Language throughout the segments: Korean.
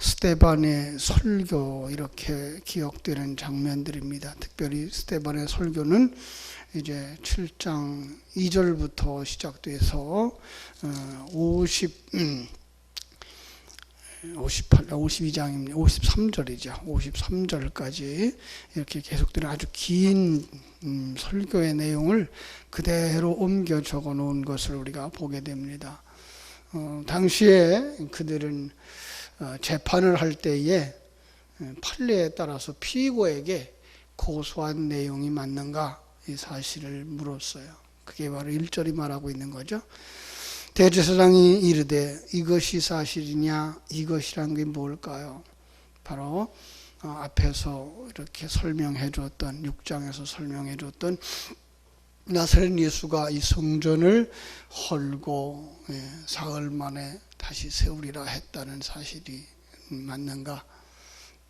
스데반의 설교 이렇게 기억되는 장면들입니다. 특별히 스데반의 설교는 이제 7장 2절부터 시작돼서 52장입니다. 53절이죠. 53절까지 이렇게 계속되는 아주 긴 설교의 내용을 그대로 옮겨 적어 놓은 것을 우리가 보게 됩니다. 당시에 그들은 재판을 할 때에 판례에 따라서 피고에게 고소한 내용이 맞는가 이 사실을 물었어요. 그게 바로 1절이 말하고 있는 거죠. 대제사장이 이르되 이것이 사실이냐? 이것이란 게 뭘까요? 바로 앞에서 이렇게 설명해 줬던 6장에서 설명해 줬던 나사렛 예수가 이 성전을 헐고 사흘 만에 다시 세우리라 했다는 사실이 맞는가?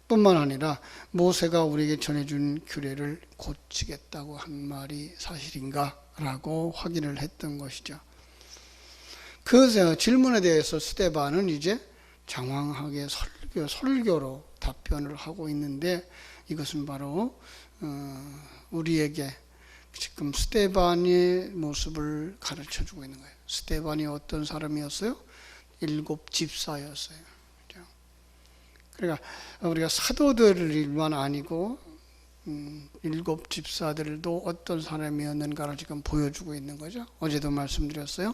뿐만 아니라 모세가 우리에게 전해준 규례를 고치겠다고 한 말이 사실인가? 라고 확인을 했던 것이죠. 그 질문에 대해서 스데반은 이제 장황하게 설교로 답변을 하고 있는데, 이것은 바로 우리에게 지금 스데반의 모습을 가르쳐 주고 있는 거예요. 스데반이 어떤 사람이었어요? 7 집사였어요. 그러니까 우리가 사도들만 아니고 7 집사들도 어떤 사람이었는가를 지금 보여주고 있는 거죠. 어제도 말씀드렸어요.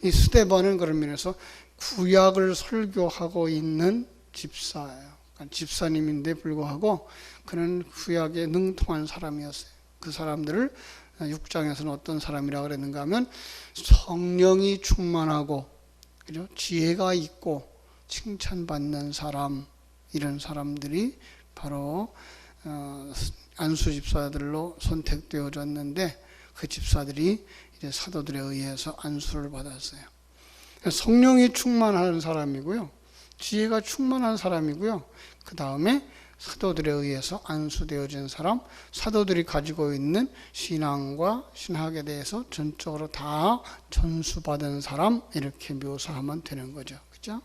이 스데반은 그런 면에서 구약을 설교하고 있는 집사예요. 그러니까 집사님인데 불구하고 그는 구약에 능통한 사람이었어요. 그 사람들을 6장에서는 어떤 사람이라고 그랬는가 하면 성령이 충만하고 그죠? 지혜가 있고 칭찬받는 사람, 이런 사람들이 바로 안수 집사들로 선택되어졌는데, 그 집사들이 이제 사도들에 의해서 안수를 받았어요. 성령이 충만한 사람이고요, 지혜가 충만한 사람이고요, 그 다음에 사도들에 의해서 안수되어진 사람, 사도들이 가지고 있는 신앙과 신학에 대해서 전적으로 다 전수받은 사람, 이렇게 묘사하면 되는 거죠. 그죠?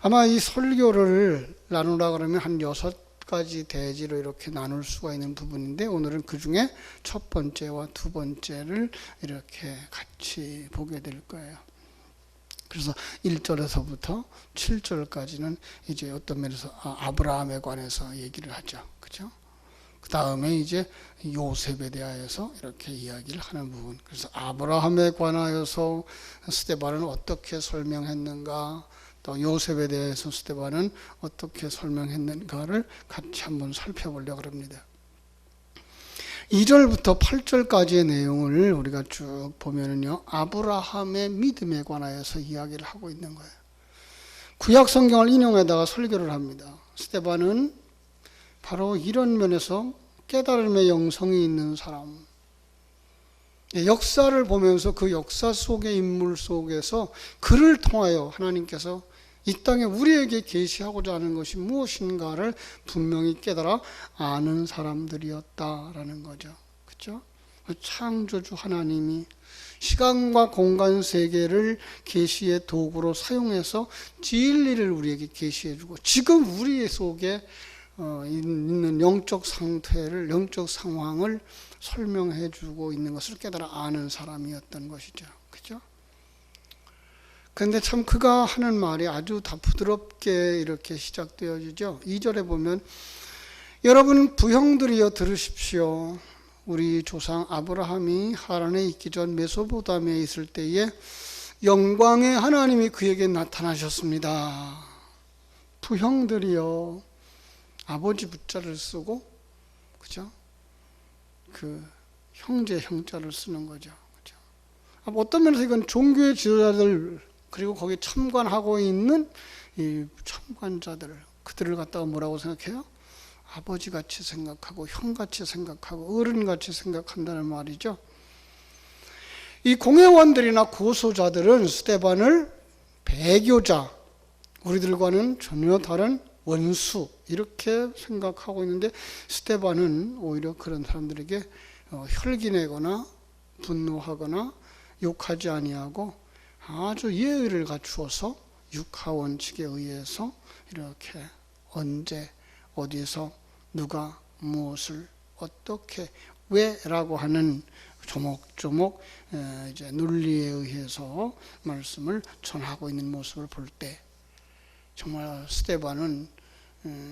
아마 이 설교를 나누라 그러면 한 6가지 대지로 이렇게 나눌 수가 있는 부분인데, 오늘은 그 중에 첫 번째와 두 번째를 이렇게 같이 보게 될 거예요. 그래서 1절에서부터 7절까지는 이제 어떤 면에서 아브라함에 관해서 얘기를 하죠. 그죠? 그 다음에 이제 요셉에 대하여서 이렇게 이야기를 하는 부분. 그래서 아브라함에 관하여서 스데반은 어떻게 설명했는가, 또 요셉에 대해서 스데반은 어떻게 설명했는가를 같이 한번 살펴보려고 합니다. 2절부터 8절까지의 내용을 우리가 쭉 보면은요, 아브라함의 믿음에 관하여서 이야기를 하고 있는 거예요. 구약 성경을 인용해다가 설교를 합니다. 스데반은 바로 이런 면에서 깨달음의 영성이 있는 사람, 역사를 보면서 그 역사 속의 인물 속에서 그를 통하여 하나님께서 이 땅에 우리에게 계시하고자 하는 것이 무엇인가를 분명히 깨달아 아는 사람들이었다라는 거죠. 그렇죠? 창조주 하나님이 시간과 공간 세계를 계시의 도구로 사용해서 진리를 우리에게 계시해주고, 지금 우리 속에 있는 영적 상태를, 영적 상황을 설명해주고 있는 것을 깨달아 아는 사람이었던 것이죠. 그렇죠? 그런데 참 그가 하는 말이 아주 다 부드럽게 이렇게 시작되어지죠. 2절에 보면 여러분 부형들이여 들으십시오. 우리 조상 아브라함이 하란에 있기 전 메소포타미아에 있을 때에 영광의 하나님이 그에게 나타나셨습니다. 부형들이여, 아버지 부자를 쓰고, 그죠? 그 형제 형자를 쓰는 거죠. 그죠? 어떤 면에서 이건 종교의 지도자들, 그리고 거기에 참관하고 있는 이 참관자들, 그들을 갖다가 뭐라고 생각해요? 아버지같이 생각하고 형같이 생각하고 어른같이 생각한다는 말이죠. 이 공회원들이나 고소자들은 스데반을 배교자, 우리들과는 전혀 다른 원수, 이렇게 생각하고 있는데, 스데반은 오히려 그런 사람들에게 혈기내거나 분노하거나 욕하지 아니하고 아주 예의를 갖추어서 육하 원칙에 의해서 이렇게 언제 어디서 누가 무엇을 어떻게 왜라고 하는 조목조목 이제 논리에 의해서 말씀을 전하고 있는 모습을 볼 때 정말 스데반은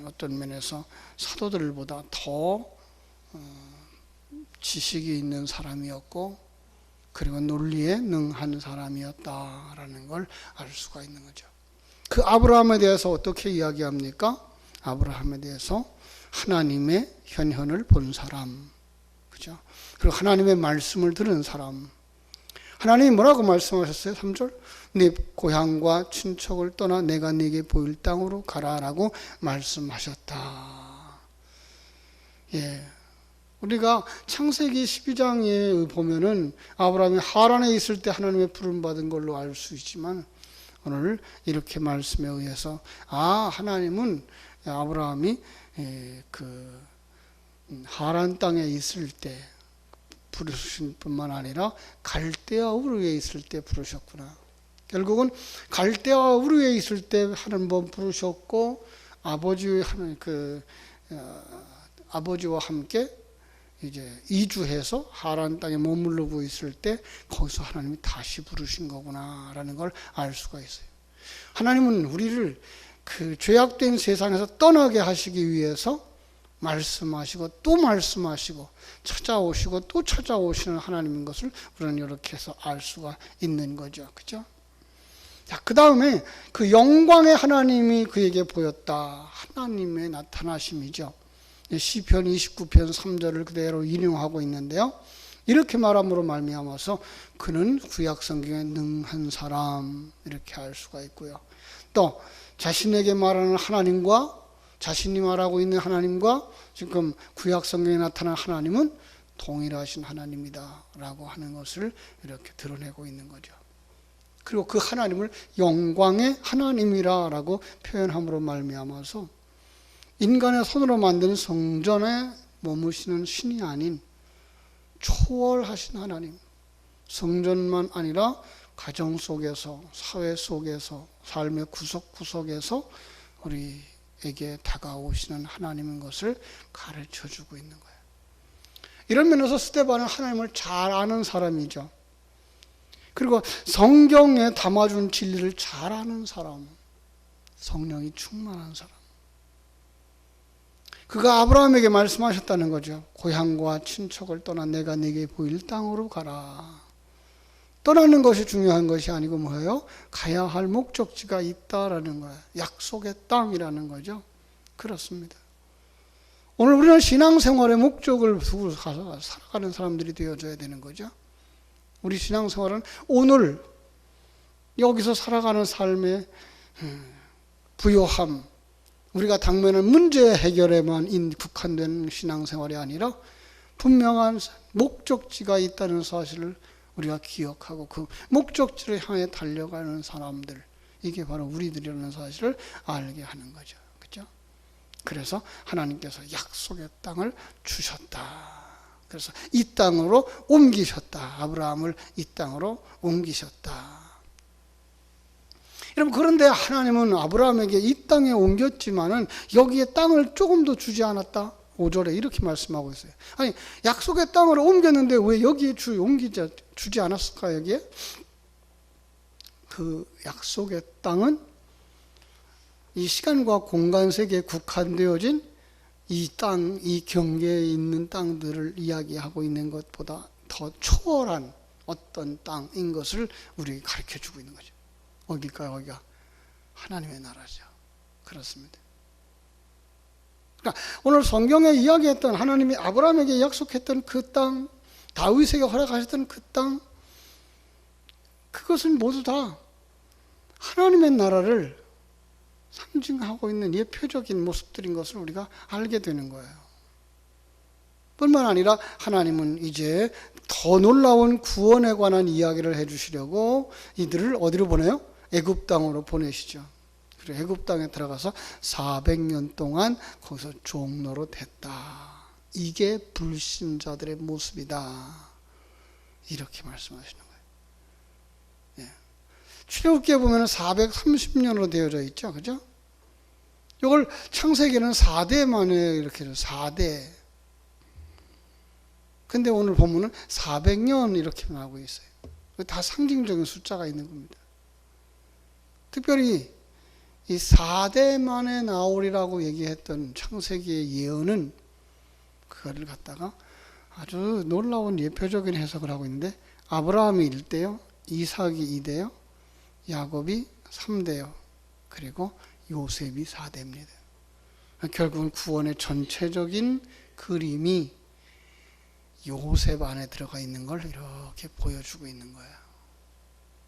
어떤 면에서 사도들보다 더 지식이 있는 사람이었고 그리고 논리에 능한 사람이었다라는 걸 알 수가 있는 거죠. 그 아브라함에 대해서 어떻게 이야기합니까? 아브라함에 대해서 하나님의 현현을 본 사람, 그죠? 그리고 하나님의 말씀을 들은 사람. 하나님이 뭐라고 말씀하셨어요? 3절. 네 고향과 친척을 떠나 내가 네게 보일 땅으로 가라라고 말씀하셨다. 예. 우리가 창세기 12장에 보면은 아브라함이 하란에 있을 때 하나님의 부름 받은 걸로 알 수 있지만 오늘 이렇게 말씀에 의해서 하나님은 아브라함이 그 하란 땅에 있을 때 부르신 뿐만 아니라 갈대아 우르에 있을 때 부르셨구나. 결국은 갈대아 우르에 있을 때 하나님 번 부르셨고 아버지와 함께 이제 이주해서 하란 땅에 머무르고 있을 때 거기서 하나님이 다시 부르신 거구나라는 걸 알 수가 있어요. 하나님은 우리를 그 죄악된 세상에서 떠나게 하시기 위해서 말씀하시고 또 말씀하시고 찾아오시고 또 찾아오시는 하나님인 것을 우리는 이렇게 해서 알 수가 있는 거죠. 그죠? 자, 그 다음에 그 영광의 하나님이 그에게 보였다. 하나님의 나타나심이죠. 시편 29편 3절을 그대로 인용하고 있는데요. 이렇게 말함으로 말미암아서 그는 구약 성경에 능한 사람 이렇게 알 수가 있고요. 또 자신에게 말하는 하나님과 자신이 말하고 있는 하나님과 지금 구약 성경에 나타난 하나님은 동일하신 하나님이다 라고 하는 것을 이렇게 드러내고 있는 거죠. 그리고 그 하나님을 영광의 하나님이라 라고 표현함으로 말미암아서 인간의 손으로 만든 성전에 머무시는 신이 아닌 초월하신 하나님, 성전만 아니라 가정 속에서, 사회 속에서, 삶의 구석구석에서 우리에게 다가오시는 하나님인 것을 가르쳐주고 있는 거예요. 이런 면에서 스데반은 하나님을 잘 아는 사람이죠. 그리고 성경에 담아준 진리를 잘 아는 사람, 성령이 충만한 사람. 그가 아브라함에게 말씀하셨다는 거죠. 고향과 친척을 떠나 내가 네게 보일 땅으로 가라. 떠나는 것이 중요한 것이 아니고 뭐예요? 가야 할 목적지가 있다라는 거예요. 약속의 땅이라는 거죠. 그렇습니다. 오늘 우리는 신앙생활의 목적을 두고 살아가는 사람들이 되어져야 되는 거죠. 우리 신앙생활은 오늘 여기서 살아가는 삶의 부요함, 우리가 당면한 문제 해결에만 국한된 신앙생활이 아니라 분명한 목적지가 있다는 사실을 우리가 기억하고 그 목적지를 향해 달려가는 사람들, 이게 바로 우리들이라는 사실을 알게 하는 거죠. 그렇죠? 그래서 하나님께서 약속의 땅을 주셨다. 그래서 이 땅으로 옮기셨다. 아브라함을 이 땅으로 옮기셨다. 여러분, 그런데 하나님은 아브라함에게 이 땅에 옮겼지만은 여기에 땅을 조금 더 주지 않았다. 5절에 이렇게 말씀하고 있어요. 아니, 약속의 땅으로 옮겼는데 왜 여기에 주지 않았을까, 여기에? 그 약속의 땅은 이 시간과 공간 세계에 국한되어진 이 땅, 이 경계에 있는 땅들을 이야기하고 있는 것보다 더 초월한 어떤 땅인 것을 우리에게 가르쳐 주고 있는 거죠. 어딜까요? 거기가 하나님의 나라죠. 그렇습니다. 그러니까 오늘 성경에 이야기했던 하나님이 아브라함에게 약속했던 그 땅, 다윗에게 허락하셨던 그 땅, 그것은 모두 다 하나님의 나라를 상징하고 있는 예표적인 모습들인 것을 우리가 알게 되는 거예요. 뿐만 아니라 하나님은 이제 더 놀라운 구원에 관한 이야기를 해주시려고 이들을 어디로 보내요? 애굽 땅으로 보내시죠. 그리고 애굽 땅에 들어가서 400년 동안 거기서 종로로 됐다. 이게 불신자들의 모습이다. 이렇게 말씀하시는 거예요. 예. 출애굽기에 보면 430년으로 되어져 있죠. 그죠? 이걸 창세기는 4대 만에 이렇게 해서 4대. 근데 오늘 보면은 400년 이렇게 나오고 있어요. 다 상징적인 숫자가 있는 겁니다. 특별히 이 4대 만에 나오리라고 얘기했던 창세기의 예언은 그거를 갖다가 아주 놀라운 예표적인 해석을 하고 있는데, 아브라함이 1대요, 이삭이 2대요, 야곱이 3대요, 그리고 요셉이 4대입니다. 결국은 구원의 전체적인 그림이 요셉 안에 들어가 있는 걸 이렇게 보여주고 있는 거예요.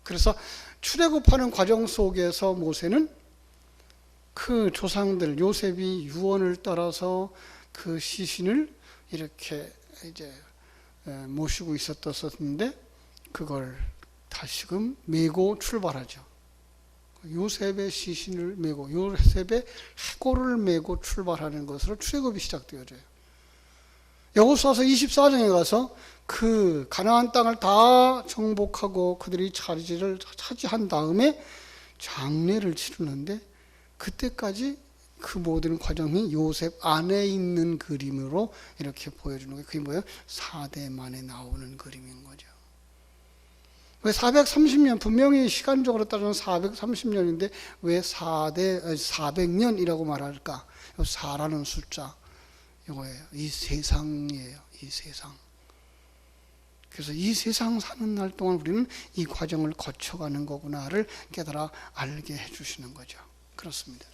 그래서 출애굽하는 과정 속에서 모세는 그 조상들, 요셉이 유언을 따라서 그 시신을 이렇게 이제 모시고 있었는데, 그걸 다시금 메고 출발하죠. 요셉의 시신을 메고, 요셉의 해골을 메고 출발하는 것으로 출애굽이 시작되어져요. 여호수아서 24장에 가서 그 가나안 땅을 다 정복하고 그들이 자리를 차지한 다음에 장례를 치르는데, 그때까지 그 모든 과정이 요셉 안에 있는 그림으로 이렇게 보여주는 거예요. 그게 뭐예요? 4대 만에 나오는 그림인 거죠. 왜 430년, 분명히 시간적으로 따지면 430년인데 왜 400년이라고 말할까? 4라는 숫자, 이거예요. 이 세상이에요. 이 세상. 그래서 이 세상 사는 날 동안 우리는 이 과정을 거쳐가는 거구나를 깨달아 알게 해주시는 거죠. 그렇습니다.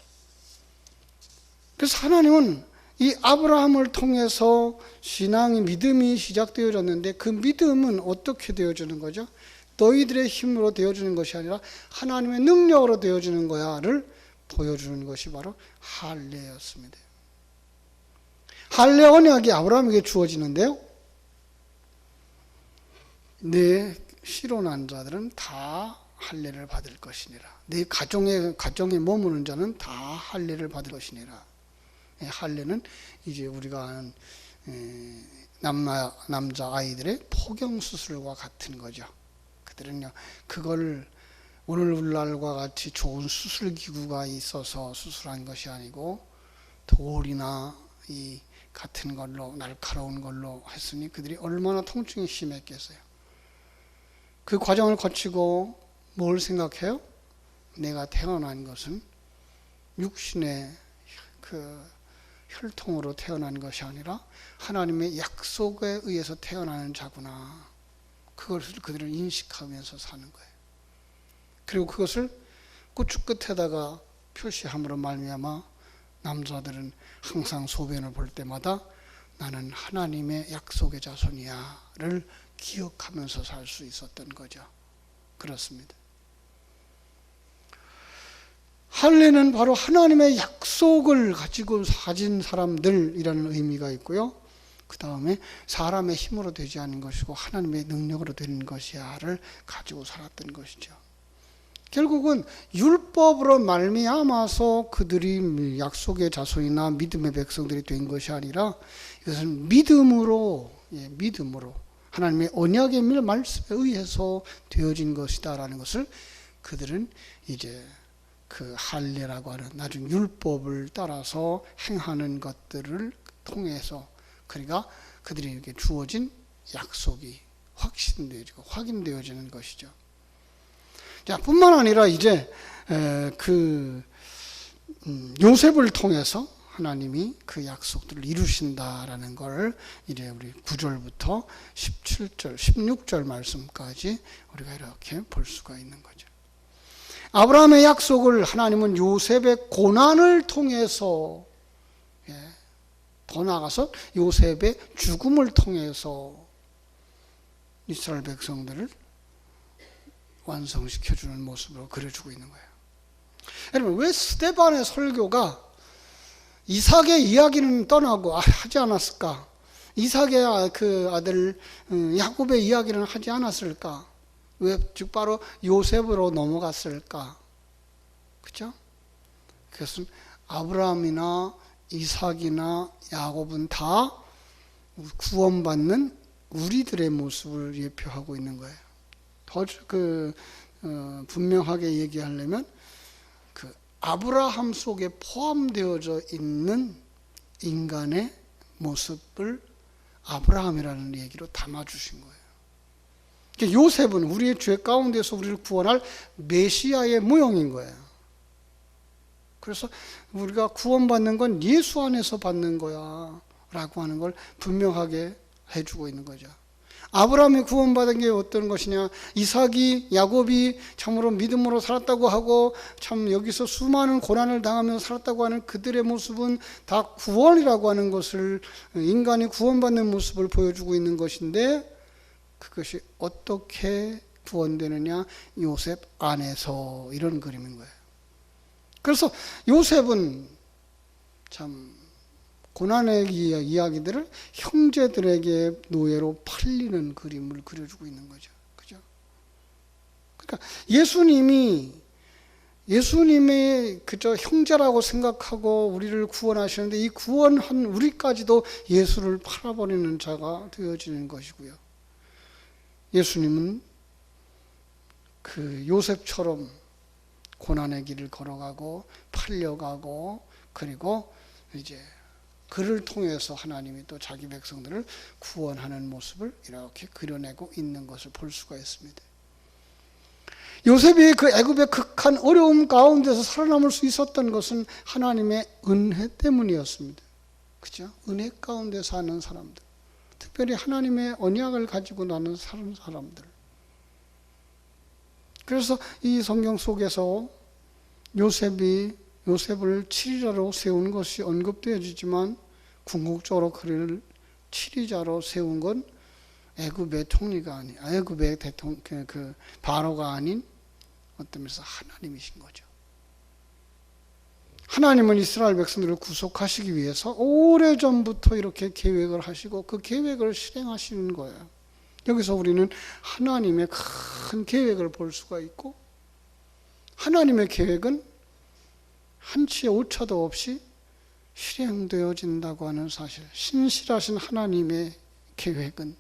그래서 하나님은 이 아브라함을 통해서 신앙의 믿음이 시작되어졌는데, 그 믿음은 어떻게 되어지는 거죠? 너희들의 힘으로 되어지는 것이 아니라 하나님의 능력으로 되어지는 거야를 보여주는 것이 바로 할례였습니다. 할례 언약이 아브라함에게 주어지는데요, 내 실혼한 자들은 다 할례를 받을 것이니라. 내 가정에 머무는 자는 다 할례를 받을 것이니라. 할례는 이제 우리가 아는 남자 아이들의 포경 수술과 같은 거죠. 그들은요, 그걸 오늘날과 같이 좋은 수술 기구가 있어서 수술한 것이 아니고 돌이나 이 같은 걸로, 날카로운 걸로 했으니 그들이 얼마나 통증이 심했겠어요. 그 과정을 거치고 뭘 생각해요? 내가 태어난 것은 육신의 그 혈통으로 태어난 것이 아니라 하나님의 약속에 의해서 태어나는 자구나. 그것을 그들은 인식하면서 사는 거예요. 그리고 그것을 고추 끝에다가 표시함으로 말미암아 남자들은 항상 소변을 볼 때마다 나는 하나님의 약속의 자손이야를 기억하면서 살 수 있었던 거죠. 그렇습니다. 할례는 바로 하나님의 약속을 가지고 가진 사람들이라는 의미가 있고요. 그 다음에 사람의 힘으로 되지 않은 것이고 하나님의 능력으로 되는 것이야를 가지고 살았던 것이죠. 결국은 율법으로 말미암아서 그들이 약속의 자손이나 믿음의 백성들이 된 것이 아니라 이것은 믿음으로 하나님의 언약의 말씀에 의해서 되어진 것이다라는 것을 그들은 이제 그 할례라고 하는 나중 율법을 따라서 행하는 것들을 통해서, 그러니까 그들에게 주어진 약속이 확인되어지는 것이죠. 자, 뿐만 아니라 이제 요셉을 통해서 하나님이 그 약속들을 이루신다라는 걸 이제 우리 9절부터 17절, 16절 말씀까지 우리가 이렇게 볼 수가 있는 거죠. 아브라함의 약속을 하나님은 요셉의 고난을 통해서, 더 나아가서 요셉의 죽음을 통해서 이스라엘 백성들을 완성시켜주는 모습으로 그려주고 있는 거예요. 여러분, 왜 스데반의 설교가 이삭의 이야기는 떠나고 하지 않았을까? 이삭의 그 아들 야곱의 이야기는 하지 않았을까? 왜 즉 바로 요셉으로 넘어갔을까? 그렇죠? 그것은 아브라함이나 이삭이나 야곱은 다 구원받는 우리들의 모습을 예표하고 있는 거예요. 분명하게 얘기하려면 그 아브라함 속에 포함되어져 있는 인간의 모습을 아브라함이라는 얘기로 담아주신 거예요. 그러니까 요셉은 우리의 죄 가운데서 우리를 구원할 메시아의 모형인 거예요. 그래서 우리가 구원받는 건 예수 안에서 받는 거야 라고 하는 걸 분명하게 해주고 있는 거죠. 아브라함이 구원받은 게 어떤 것이냐, 이삭이 야곱이 참으로 믿음으로 살았다고 하고 참 여기서 수많은 고난을 당하면서 살았다고 하는 그들의 모습은 다 구원이라고 하는 것을, 인간이 구원받는 모습을 보여주고 있는 것인데, 그것이 어떻게 구원되느냐, 요셉 안에서, 이런 그림인 거예요. 그래서 요셉은 참 고난의 이야기들을 형제들에게 노예로 팔리는 그림을 그려주고 있는 거죠. 그죠? 그러니까 예수님의 그저 형제라고 생각하고 우리를 구원하시는데, 이 구원한 우리까지도 예수를 팔아버리는 자가 되어지는 것이고요. 예수님은 그 요셉처럼 고난의 길을 걸어가고 팔려가고, 그리고 이제 그를 통해서 하나님이 또 자기 백성들을 구원하는 모습을 이렇게 그려내고 있는 것을 볼 수가 있습니다. 요셉이 그 애굽의 극한 어려움 가운데서 살아남을 수 있었던 것은 하나님의 은혜 때문이었습니다. 그죠? 은혜 가운데 사는 사람들, 특별히 하나님의 언약을 가지고 사는 사람들. 그래서 이 성경 속에서 요셉을 치리자로 세운 것이 언급되어지지만, 궁극적으로 그를 치리자로 세운 건 애굽의 총리가 아닌, 애굽의 대통령, 그 바로가 아닌 어떤 면에서 하나님이신 거죠. 하나님은 이스라엘 백성들을 구속하시기 위해서 오래전부터 이렇게 계획을 하시고 그 계획을 실행하시는 거예요. 여기서 우리는 하나님의 큰 계획을 볼 수가 있고, 하나님의 계획은 한치의 오차도 없이 실행되어진다고 하는 사실, 신실하신 하나님의 계획은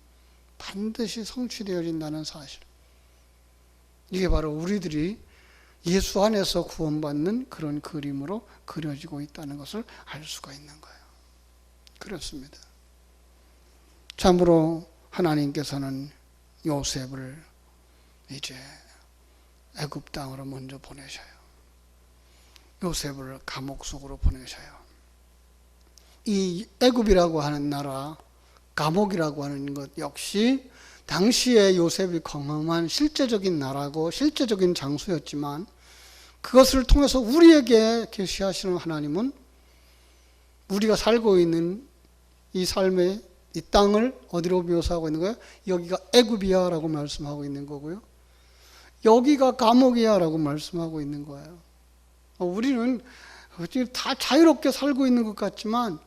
반드시 성취되어진다는 사실, 이게 바로 우리들이 예수 안에서 구원받는 그런 그림으로 그려지고 있다는 것을 알 수가 있는 거예요. 그렇습니다. 참으로 하나님께서는 요셉을 이제 애굽 땅으로 먼저 보내셔요. 요셉을 감옥 속으로 보내셔요. 이 애굽이라고 하는 나라, 감옥이라고 하는 것 역시 당시에 요셉이 경험한 실제적인 나라고 실제적인 장소였지만, 그것을 통해서 우리에게 계시하시는 하나님은 우리가 살고 있는 이 삶의 이 땅을 어디로 묘사하고 있는 거예요? 여기가 애굽이야 라고 말씀하고 있는 거고요, 여기가 감옥이야 라고 말씀하고 있는 거예요. 우리는 다 자유롭게 살고 있는 것 같지만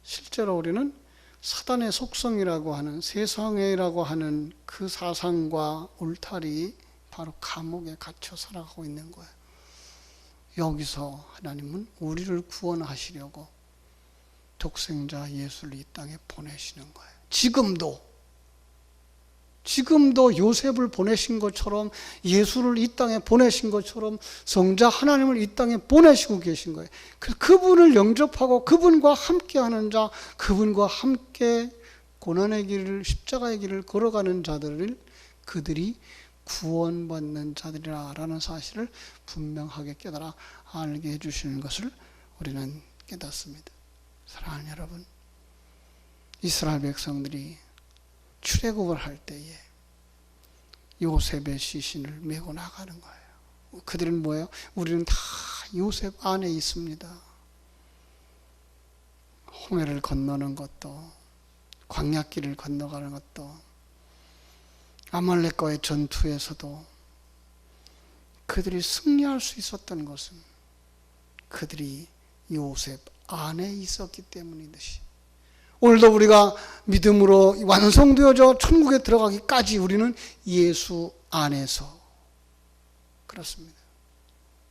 실제로 우리는 사단의 속성이라고 하는, 세상이라고 하는 그 사상과 울타리, 바로 감옥에 갇혀 살아가고 있는 거예요. 여기서 하나님은 우리를 구원하시려고 독생자 예수를 이 땅에 보내시는 거예요. 지금도 요셉을 보내신 것처럼, 예수를 이 땅에 보내신 것처럼 성자 하나님을 이 땅에 보내시고 계신 거예요. 그분을 영접하고 그분과 함께하는 자, 그분과 함께 고난의 길을, 십자가의 길을 걸어가는 자들을, 그들이 구원받는 자들이라는 사실을 분명하게 깨달아 알게 해주시는 것을 우리는 깨닫습니다. 사랑하는 여러분, 이스라엘 백성들이 출애굽을 할 때에 요셉의 시신을 메고 나가는 거예요. 그들은 뭐예요? 우리는 다 요셉 안에 있습니다. 홍해를 건너는 것도, 광야길을 건너가는 것도, 아말렉과의 전투에서도 그들이 승리할 수 있었던 것은 그들이 요셉 안에 있었기 때문이듯이, 오늘도 우리가 믿음으로 완성되어져 천국에 들어가기까지 우리는 예수 안에서, 그렇습니다.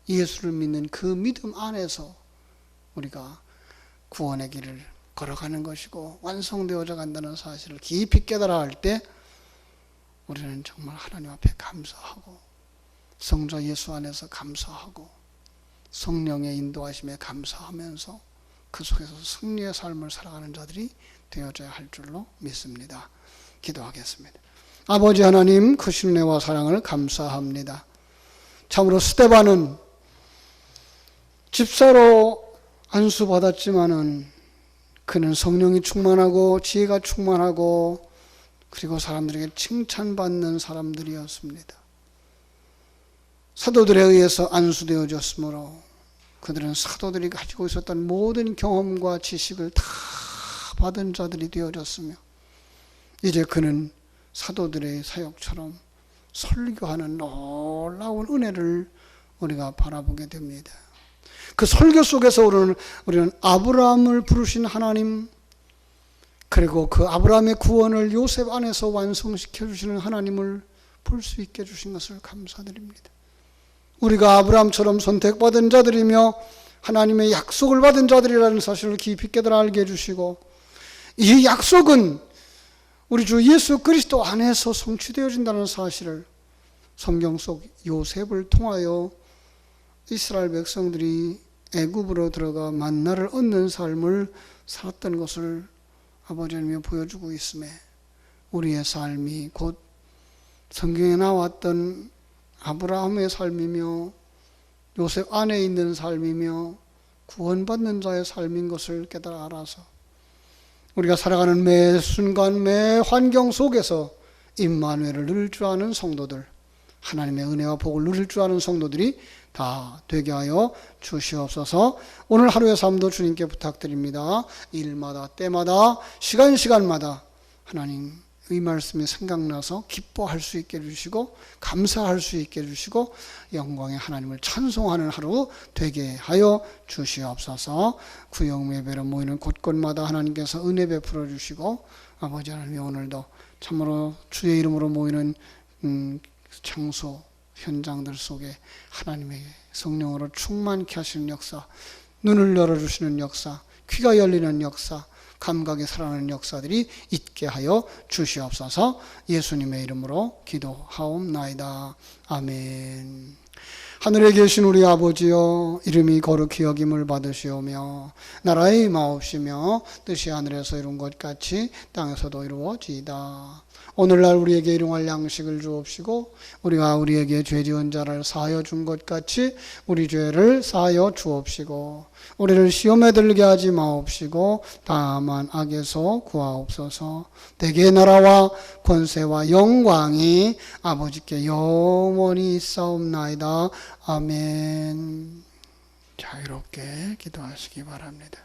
예수를 믿는 그 믿음 안에서 우리가 구원의 길을 걸어가는 것이고 완성되어져 간다는 사실을 깊이 깨달아 할 때 우리는 정말 하나님 앞에 감사하고 성자 예수 안에서 감사하고 성령의 인도하심에 감사하면서 그 속에서 승리의 삶을 살아가는 자들이 되어져야 할 줄로 믿습니다. 기도하겠습니다. 아버지 하나님, 그 신뢰와 사랑을 감사합니다. 참으로 스데반은 집사로 안수받았지만은 그는 성령이 충만하고 지혜가 충만하고 그리고 사람들에게 칭찬받는 사람들이었습니다. 사도들에 의해서 안수되어졌으므로 그들은 사도들이 가지고 있었던 모든 경험과 지식을 다 받은 자들이 되어졌으며 이제 그는 사도들의 사역처럼 설교하는 놀라운 은혜를 우리가 바라보게 됩니다. 그 설교 속에서 우리는 아브라함을 부르신 하나님, 그리고 그 아브라함의 구원을 요셉 안에서 완성시켜 주시는 하나님을 볼 수 있게 해주신 것을 감사드립니다. 우리가 아브라함처럼 선택받은 자들이며 하나님의 약속을 받은 자들이라는 사실을 깊이 깨달아 알게 해주시고, 이 약속은 우리 주 예수 그리스도 안에서 성취되어진다는 사실을 성경 속 요셉을 통하여 이스라엘 백성들이 애굽으로 들어가 만나를 얻는 삶을 살았던 것을 아버지 하나님이 보여주고 있음에 우리의 삶이 곧 성경에 나왔던 아브라함의 삶이며 요셉 안에 있는 삶이며 구원받는 자의 삶인 것을 깨달아 알아서 우리가 살아가는 매 순간 매 환경 속에서 임마누엘을 누릴 줄 아는 성도들, 하나님의 은혜와 복을 누릴 줄 아는 성도들이 다 되게 하여 주시옵소서. 오늘 하루의 삶도 주님께 부탁드립니다. 일마다 때마다 시간마다 하나님 이 말씀이 생각나서 기뻐할 수 있게 해주시고 감사할 수 있게 해주시고 영광의 하나님을 찬송하는 하루 되게 하여 주시옵소서. 구역 예배로 모이는 곳곳마다 하나님께서 은혜 베풀어 주시고 아버지 하나님이 오늘도 참으로 주의 이름으로 모이는 장소 현장들 속에 하나님의 성령으로 충만케 하시는 역사, 눈을 열어주시는 역사, 귀가 열리는 역사, 감각이 살아나는 역사들이 있게 하여 주시옵소서. 예수님의 이름으로 기도하옵나이다. 아멘. 하늘에 계신 우리 아버지여, 이름이 거룩히 여김을 받으시오며 나라의 임하옵시며 뜻이 하늘에서 이룬 것 같이 땅에서도 이루어지이다. 오늘날 우리에게 일용할 양식을 주옵시고 우리가 우리에게 죄 지은 자를 사하여 준 것 같이 우리 죄를 사하여 주옵시고 우리를 시험에 들게 하지 마옵시고 다만 악에서 구하옵소서. 대개의 나라와 권세와 영광이 아버지께 영원히 있사옵나이다. 아멘. 자유롭게 기도하시기 바랍니다.